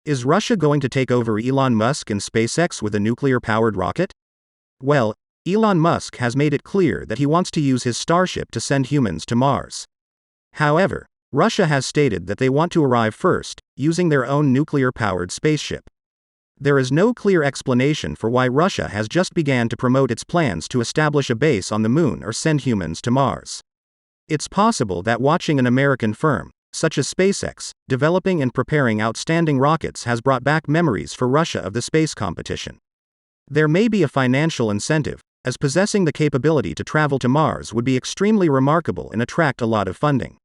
Is Russia going to take over Elon Musk and SpaceX with a nuclear-powered rocket? Well, Elon Musk has made it clear that he wants to use his Starship to send humans to Mars. However, Russia has stated that they want to arrive first, using their own nuclear-powered spaceship. There is no clear explanation for why Russia has just begun to promote its plans to establish a base on the moon or send humans to Mars. It's possible that watching an American firm, such as SpaceX, developing and preparing outstanding rockets has brought back memories for Russia of the space competition. There may be a financial incentive, as possessing the capability to travel to Mars would be extremely remarkable and attract a lot of funding.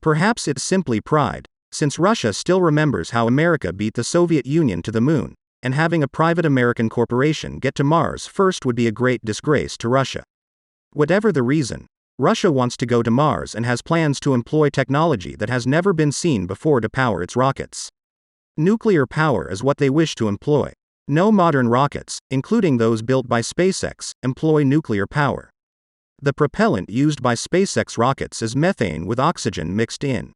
Perhaps it's simply pride, since Russia still remembers how America beat the Soviet Union to the moon, and having a private American corporation get to Mars first would be a great disgrace to Russia. Whatever the reason, Russia wants to go to Mars and has plans to employ technology that has never been seen before to power its rockets. Nuclear power is what they wish to employ. No modern rockets, including those built by SpaceX, employ nuclear power. The propellant used by SpaceX rockets is methane with oxygen mixed in.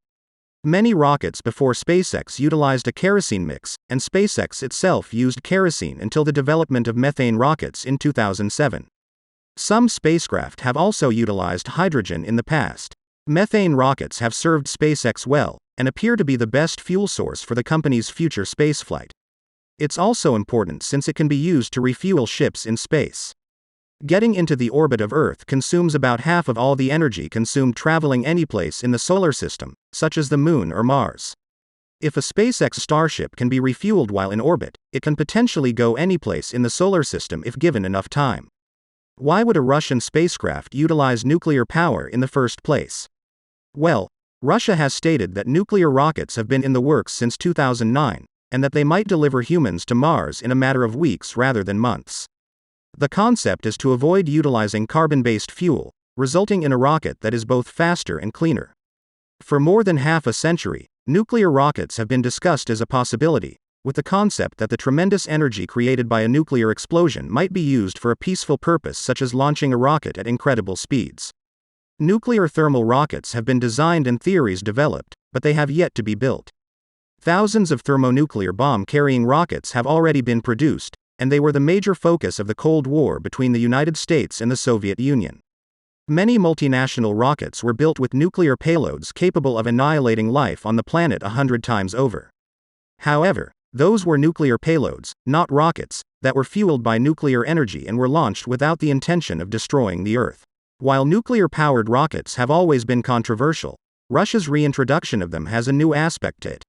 Many rockets before SpaceX utilized a kerosene mix, and SpaceX itself used kerosene until the development of methane rockets in 2007. Some spacecraft have also utilized hydrogen in the past. Methane rockets have served SpaceX well, and appear to be the best fuel source for the company's future spaceflight. It's also important since it can be used to refuel ships in space. Getting into the orbit of Earth consumes about half of all the energy consumed traveling anyplace in the solar system, such as the Moon or Mars. If a SpaceX Starship can be refueled while in orbit, it can potentially go anyplace in the solar system if given enough time. Why would a Russian spacecraft utilize nuclear power in the first place? Well, Russia has stated that nuclear rockets have been in the works since 2009, and that they might deliver humans to Mars in a matter of weeks rather than months. The concept is to avoid utilizing carbon-based fuel, resulting in a rocket that is both faster and cleaner. For more than half a century, nuclear rockets have been discussed as a possibility, with the concept that the tremendous energy created by a nuclear explosion might be used for a peaceful purpose such as launching a rocket at incredible speeds. Nuclear thermal rockets have been designed and theories developed, but they have yet to be built. Thousands of thermonuclear bomb-carrying rockets have already been produced, and they were the major focus of the Cold War between the United States and the Soviet Union. Many multinational rockets were built with nuclear payloads capable of annihilating life on the planet 100 times over. However, those were nuclear payloads, not rockets, that were fueled by nuclear energy and were launched without the intention of destroying the Earth. While nuclear-powered rockets have always been controversial, Russia's reintroduction of them has a new aspect to it.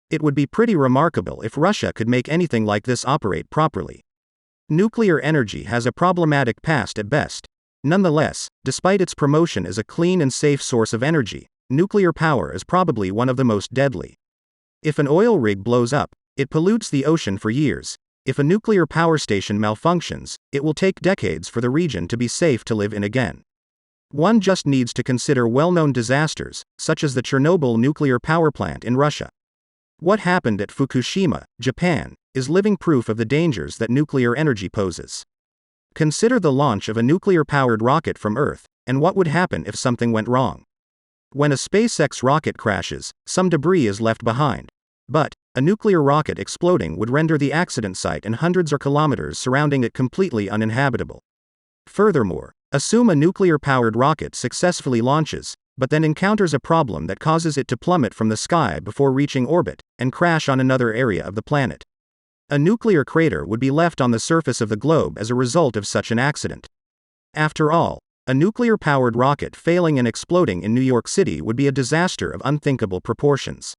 It would be pretty remarkable if Russia could make anything like this operate properly. Nuclear energy has a problematic past at best. Nonetheless, despite its promotion as a clean and safe source of energy, nuclear power is probably one of the most deadly. If an oil rig blows up, it pollutes the ocean for years. If a nuclear power station malfunctions, it will take decades for the region to be safe to live in again. One just needs to consider well-known disasters, such as the Chernobyl nuclear power plant in Russia. What happened at Fukushima, Japan, is living proof of the dangers that nuclear energy poses. Consider the launch of a nuclear-powered rocket from Earth, and what would happen if something went wrong. When a SpaceX rocket crashes, some debris is left behind. But a nuclear rocket exploding would render the accident site and hundreds of kilometers surrounding it completely uninhabitable. Furthermore, assume a nuclear-powered rocket successfully launches, but then encounters a problem that causes it to plummet from the sky before reaching orbit, and crash on another area of the planet. A nuclear crater would be left on the surface of the globe as a result of such an accident. After all, a nuclear-powered rocket failing and exploding in New York City would be a disaster of unthinkable proportions.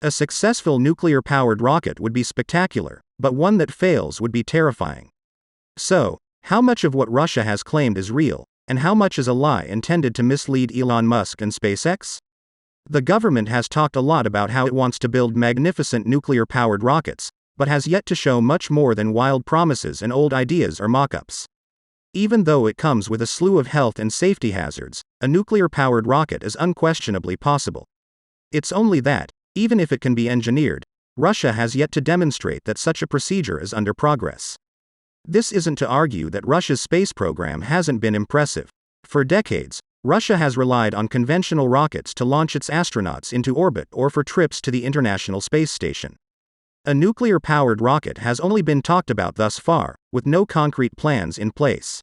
A successful nuclear-powered rocket would be spectacular, but one that fails would be terrifying. So, how much of what Russia has claimed is real, and how much is a lie intended to mislead Elon Musk and SpaceX? The government has talked a lot about how it wants to build magnificent nuclear-powered rockets, but has yet to show much more than wild promises and old ideas or mock-ups. Even though it comes with a slew of health and safety hazards, a nuclear-powered rocket is unquestionably possible. It's only that, even if it can be engineered, Russia has yet to demonstrate that such a procedure is under progress. This isn't to argue that Russia's space program hasn't been impressive. For decades, Russia has relied on conventional rockets to launch its astronauts into orbit or for trips to the International Space Station. A nuclear-powered rocket has only been talked about thus far, with no concrete plans in place.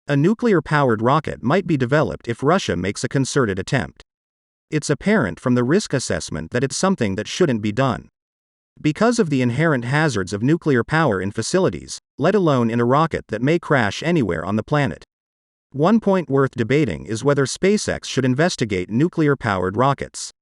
A nuclear-powered rocket might be developed if Russia makes a concerted attempt. It's apparent from the risk assessment that it's something that shouldn't be done. Because of the inherent hazards of nuclear power in facilities, let alone in a rocket that may crash anywhere on the planet. One point worth debating is whether SpaceX should investigate nuclear-powered rockets.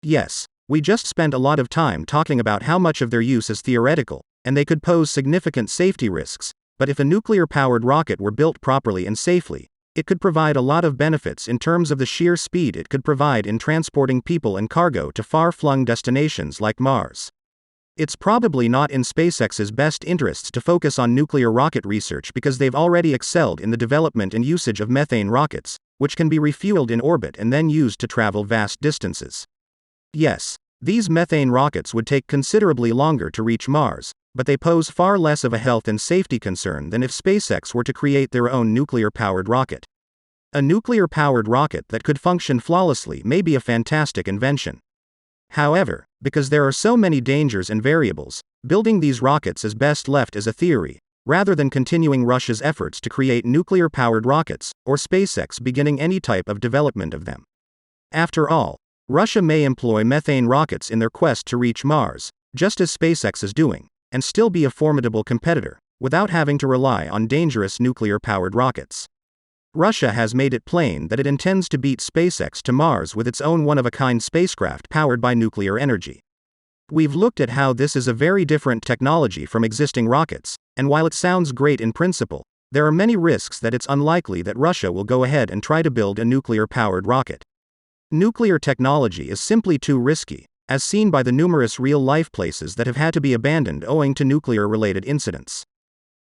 Yes, we just spent a lot of time talking about how much of their use is theoretical, and they could pose significant safety risks, but if a nuclear-powered rocket were built properly and safely, it could provide a lot of benefits in terms of the sheer speed it could provide in transporting people and cargo to far-flung destinations like Mars. It's probably not in SpaceX's best interests to focus on nuclear rocket research because they've already excelled in the development and usage of methane rockets, which can be refueled in orbit and then used to travel vast distances. Yes, these methane rockets would take considerably longer to reach Mars, but they pose far less of a health and safety concern than if SpaceX were to create their own nuclear-powered rocket. A nuclear-powered rocket that could function flawlessly may be a fantastic invention. However, because there are so many dangers and variables, building these rockets is best left as a theory, rather than continuing Russia's efforts to create nuclear-powered rockets, or SpaceX beginning any type of development of them. After all, Russia may employ methane rockets in their quest to reach Mars, just as SpaceX is doing, and still be a formidable competitor, without having to rely on dangerous nuclear-powered rockets. Russia has made it plain that it intends to beat SpaceX to Mars with its own one-of-a-kind spacecraft powered by nuclear energy. We've looked at how this is a very different technology from existing rockets, and while it sounds great in principle, there are many risks that it's unlikely that Russia will go ahead and try to build a nuclear-powered rocket. Nuclear technology is simply too risky, as seen by the numerous real-life places that have had to be abandoned owing to nuclear-related incidents.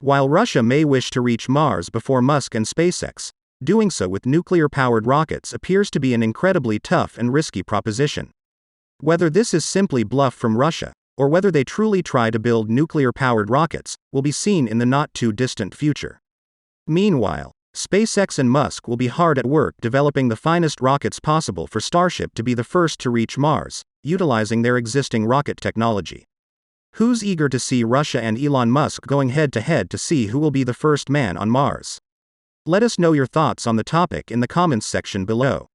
While Russia may wish to reach Mars before Musk and SpaceX, doing so with nuclear-powered rockets appears to be an incredibly tough and risky proposition. Whether this is simply bluff from Russia, or whether they truly try to build nuclear-powered rockets, will be seen in the not-too-distant future. Meanwhile, SpaceX and Musk will be hard at work developing the finest rockets possible for Starship to be the first to reach Mars, utilizing their existing rocket technology. Who's eager to see Russia and Elon Musk going head-to-head to see who will be the first man on Mars? Let us know your thoughts on the topic in the comments section below.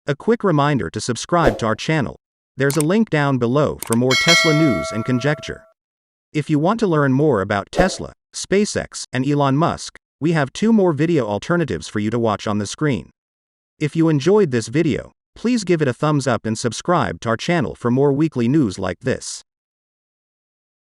A quick reminder to subscribe to our channel. There's a link down below for more Tesla news and conjecture. If you want to learn more about Tesla, SpaceX, and Elon Musk, we have 2 more video alternatives for you to watch on the screen. If you enjoyed this video, please give it a thumbs up and subscribe to our channel for more weekly news like this.